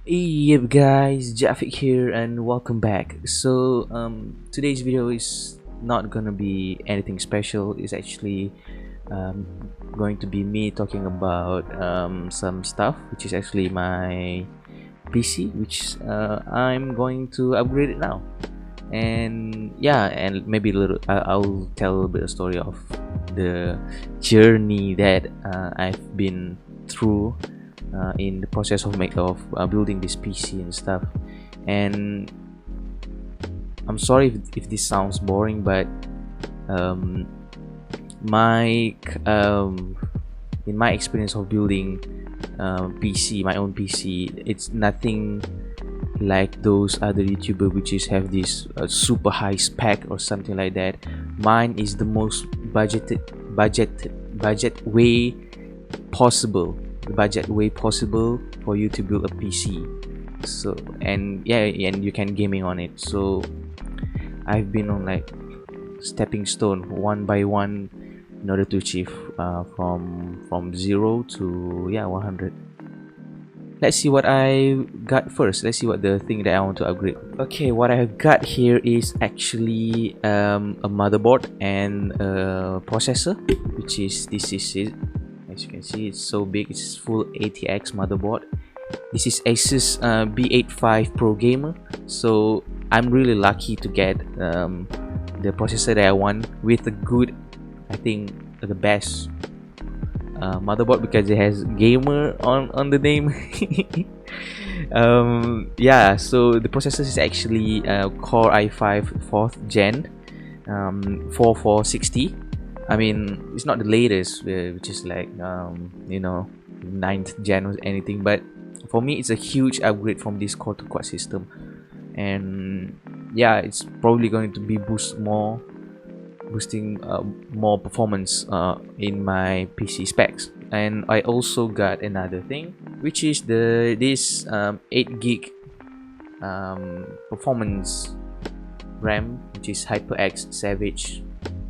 Yep guys, Jafik here and welcome back. Today's video is not gonna be anything special. It's actually um, going to be me talking about some stuff which is actually my PC, which I'm going to upgrade it now. And yeah, and maybe a little I'll tell a little bit of story of the journey that I've been through in the process of building this PC and stuff. And I'm sorry if this sounds boring, but um, my in my experience of building my own PC, it's nothing like those other YouTuber which is have this super high spec or something like that. Mine is the most budget way possible, the budget way possible for you to build a PC. So and yeah, and you can gaming on it. So I've been on like stepping stone one by one in order to achieve from 0 to 100. Let's see what I got first. Let's see what the thing that I want to upgrade. Okay, what I have got here is actually a motherboard and a processor, which is this is it. As you can see, it's so big. It's full ATX motherboard. This is Asus B85 Pro Gamer. So I'm really lucky to get the processor that I want with a good, I think the best motherboard, because it has gamer on the name. Yeah, so the processor is actually Core i5 4th gen 4460. I mean, it's not the latest, which is like 9th gen or anything, but for me it's a huge upgrade from this core to quad system. And yeah, it's probably going to be boosting more performance in my PC specs. And I also got another thing, which is this 8 gig performance RAM, which is HyperX Savage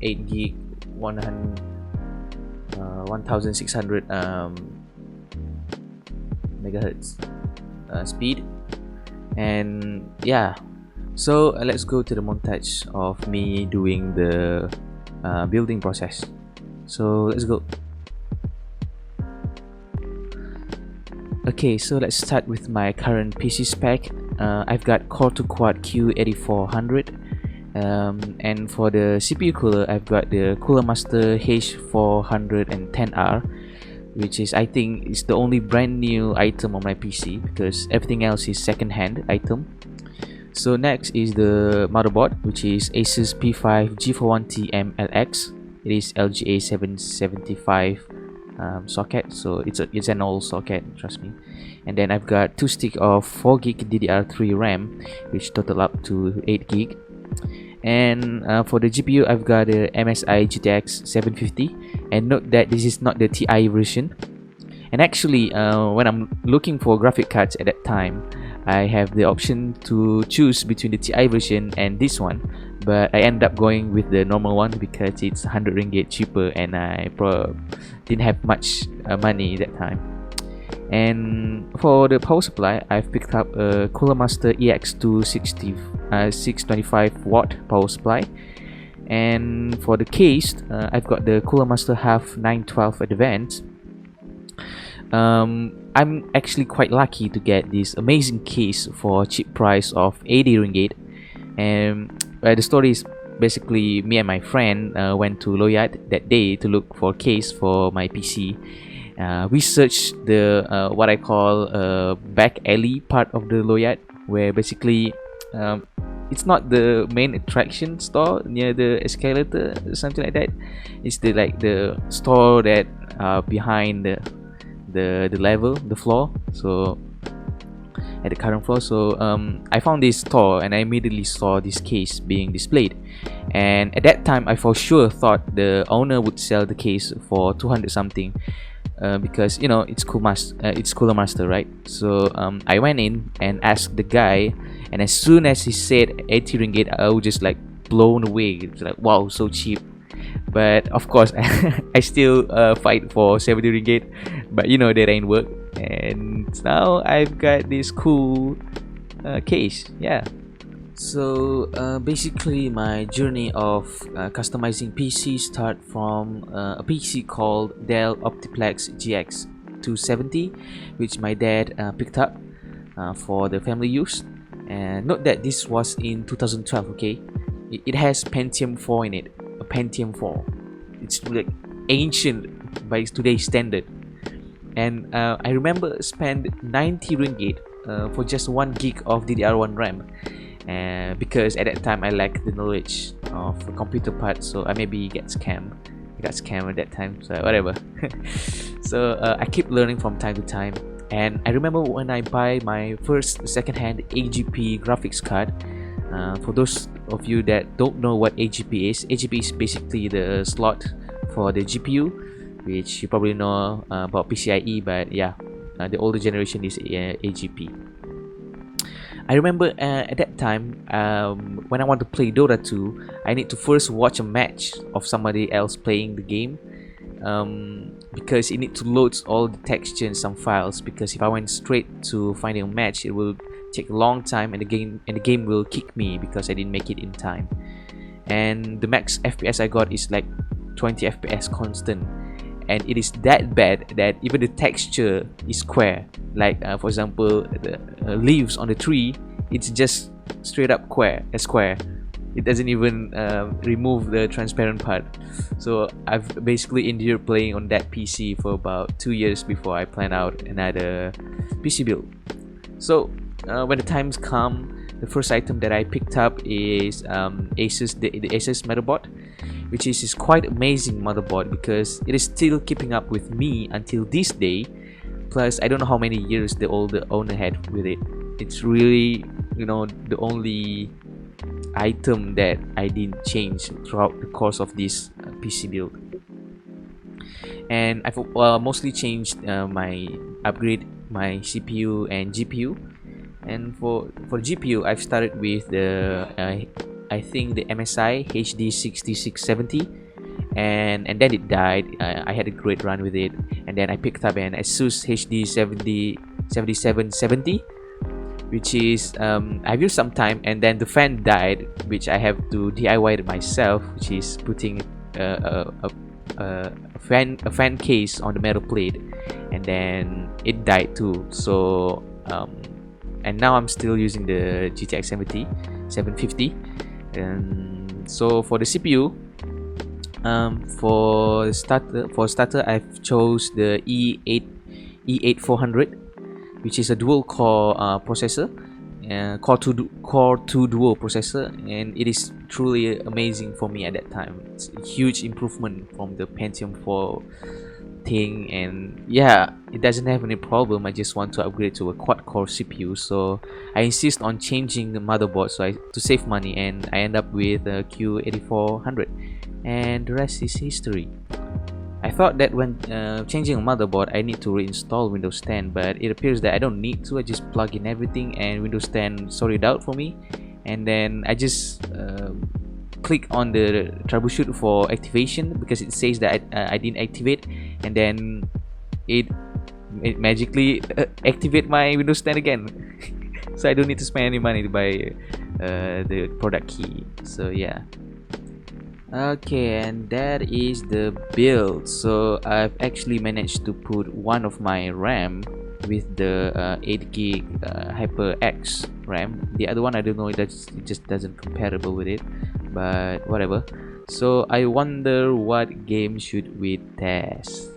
8 gig 1600 megahertz speed. And yeah, so let's go to the montage of me doing the building process. So let's go. Okay, so let's start with my current PC spec. I've got Core to Quad Q8400, and for the CPU cooler, I've got the Cooler Master H410R, which is, I think, is the only brand new item on my PC, because everything else is second-hand item. So next is the motherboard, which is Asus P5 G41T MLX. It is LGA 775 socket, so it's an old socket, trust me. And then I've got 2 stick of 4 gig DDR3 RAM, which total up to 8 gig. And for the GPU, I've got a MSI GTX 750, and note that this is not the TI version. And actually, when I'm looking for graphic cards at that time, I have the option to choose between the TI version and this one, but I ended up going with the normal one because it's 100 ringgit cheaper, and I didn't have much money that time. And for the power supply, I've picked up a Cooler Master EX2 625 watt power supply. And for the case, I've got the Cooler Master Half 912 Advance. I'm actually quite lucky to get this amazing case for a cheap price of 80 ringgit. And the story is basically, me and my friend went to Loyat that day to look for a case for my PC. We searched the what I call back alley part of the Loyat, where basically it's not the main attraction store near the escalator, something like that. It's the store that behind the level, the floor, so at the current floor. So I found this store, and I immediately saw this case being displayed. And at that time, I for sure thought the owner would sell the case for 200 something, because it's Cooler Master, right? So I went in and asked the guy, and as soon as he said 80 ringgit, I was just like blown away. It's like, wow, so cheap. But of course, I still fight for 70 ringgit, but that ain't work. and now I've got this cool case. Yeah. So basically my journey of customizing PC start from a PC called Dell Optiplex GX 270, which my dad picked up for the family use. And note that this was in 2012. Okay, it has Pentium 4 in it, a Pentium 4. It's like ancient by today's standard. And I remember spend 90 ringgit for just 1 gig of DDR1 RAM, because at that time I lacked the knowledge of the computer parts, so I maybe got scammed at that time, so whatever. So I keep learning from time to time. And I remember when I buy my first second-hand AGP graphics card. For those of you that don't know what AGP is basically the slot for the GPU, which you probably know about PCIe, but yeah, the older generation is AGP. I remember at that time, when I want to play Dota 2, I need to first watch a match of somebody else playing the game, because it needs to load all the texture and some files, because if I went straight to finding a match, it will take a long time, and the game will kick me because I didn't make it in time. And the max FPS I got is like 20 FPS constant, and it is that bad that even the texture is square. Like for example, the leaves on the tree, it's just straight up square. It doesn't even remove the transparent part. So I've basically endured playing on that PC for about 2 years before I plan out another PC build. So when the times come, the first item that I picked up is the Asus motherboard, which is quite amazing motherboard because it is still keeping up with me until this day. Plus, I don't know how many years the older owner had with it. It's really, the only item that I didn't change throughout the course of this PC build. And I've mostly changed my CPU and GPU. And for GPU, I've started with the I think the MSI HD 6670, and then it died. I had a great run with it, and then I picked up an Asus HD 7770, which is I've used some time, and then the fan died, which I have to DIY it myself, which is putting a fan case on the metal plate, and then it died too. So and now I'm still using the GTX 750. And so for the CPU, for starter I've chose the E8400, which is a dual core processor, core 2 duo processor, and it is truly amazing for me at that time. It's a huge improvement from the Pentium 4 thing, and yeah, it doesn't have any problem. I just want to upgrade to a quad core CPU, so I insist on changing the motherboard to save money, and I end up with a Q8400, and the rest is history. I thought that when changing a motherboard I need to reinstall Windows 10, but it appears that I don't need to. I just plug in everything and Windows 10 sorted it out for me, and then I just click on the troubleshoot for activation, because it says that I didn't activate, and then it magically activate my Windows 10 again. So I don't need to spend any money to buy the product key. So yeah. Okay, and that is the build. So I've actually managed to put one of my RAM with the 8GB HyperX RAM. The other one, I don't know, it just doesn't compatible with it, but whatever. So I wonder what game should we test.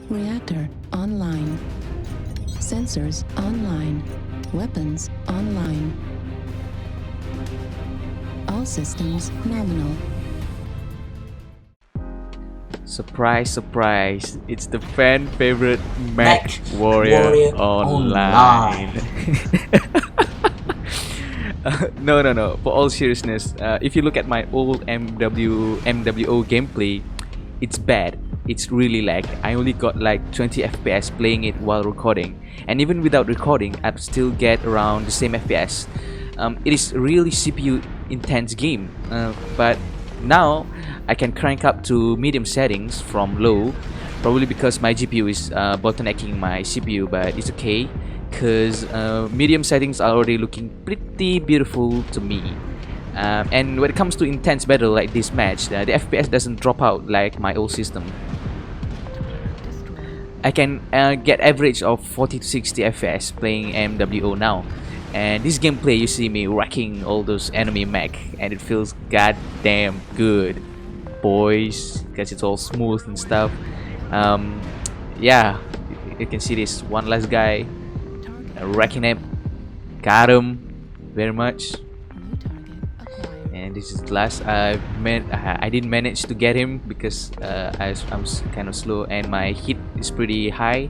Reactor online. Sensors online. Weapons online. All systems nominal. Surprise, surprise, it's the fan favorite Mech Warrior Online. No, for all seriousness, if you look at my old MWO gameplay, it's bad. It's really lag. I only got like 20 FPS playing it while recording, and even without recording I'd still get around the same FPS. It is really CPU intense game, but Now I can crank up to medium settings from low, probably because my GPU is bottlenecking my CPU, but it's okay because medium settings are already looking pretty beautiful to me. And when it comes to intense battle like this match, the FPS doesn't drop out like my old system. I can get average of 40 to 60 FPS playing MWO now, and this gameplay you see me wrecking all those enemy mech, and it feels goddamn good, boys, because it's all smooth and stuff. Yeah, you can see this one last guy wrecking him, got him very much. And this is the last. I didn't manage to get him because I'm kind of slow and my hit is pretty high,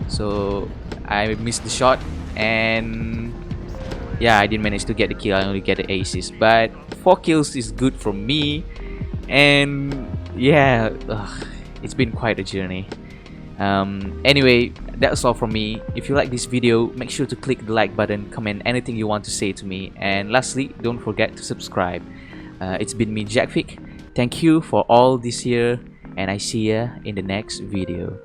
so I missed the shot, and yeah, I didn't manage to get the kill. I only get the aces, but 4 kills is good for me. And yeah, it's been quite a journey. Anyway, that's all from me. If you like this video, make sure to click the like button, comment anything you want to say to me, and lastly, don't forget to subscribe. It's been me, Jackfic. Thank you for all this year, and I see ya in the next video.